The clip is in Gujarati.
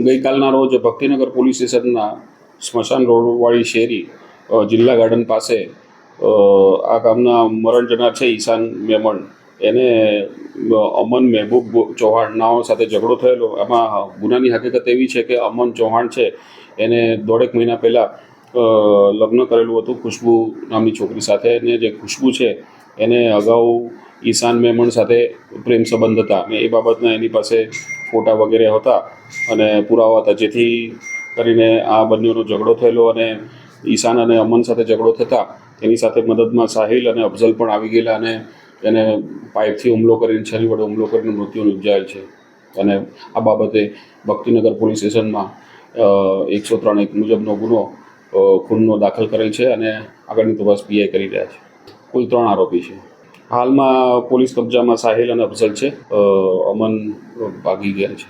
ગઈકાલના રોજ ભક્તિનગર પોલીસ સ્ટેશનના સ્મશાન રોડવાળી શેરી જિલ્લા ગાર્ડન પાસે આ ગામના મરણ જનાર છે ઈશાન મેમણ, એને અમન મહેબૂબ ચૌહાણ નાઓ સાથે ઝઘડો થયેલો. આમાં ગુનાની હકીકત એવી છે કે અમન ચૌહાણ છે એને 1.5 મહિના પહેલાં લગ્ન કરેલું હતું ખુશ્બુ નામની છોકરી સાથે. અને જે ખુશ્બુ છે એને અગાઉ ઈશાન મેમણ સાથે પ્રેમ સંબંધ હતા અને એ બાબતના એની પાસે ફોટા વગેરે હતા અને પુરાવા હતા, જેથી કરીને આ બંનેનો ઝઘડો થયેલો. અને ઈશાન અને અમન સાથે ઝઘડો થતાં એની સાથે મદદમાં સાહિલ અને અફઝલ પણ આવી ગયેલા અને એને પાઇપથી હુમલો કરીને, છરી વડે હુમલો કરીને મૃત્યુ નિપજાયેલ છે. અને આ બાબતે ભક્તિનગર પોલીસ સ્ટેશનમાં 103(1) મુજબનો ગુનો ખૂનનો દાખલ કરેલ છે અને આગળની તપાસ પીઆઈ કરી રહ્યા છે. કુલ 3 આરોપી છે. હાલમાં પોલીસ કબજામાં સાહિલ અને અફઝલ છે. અમન ભાગી ગયા છે.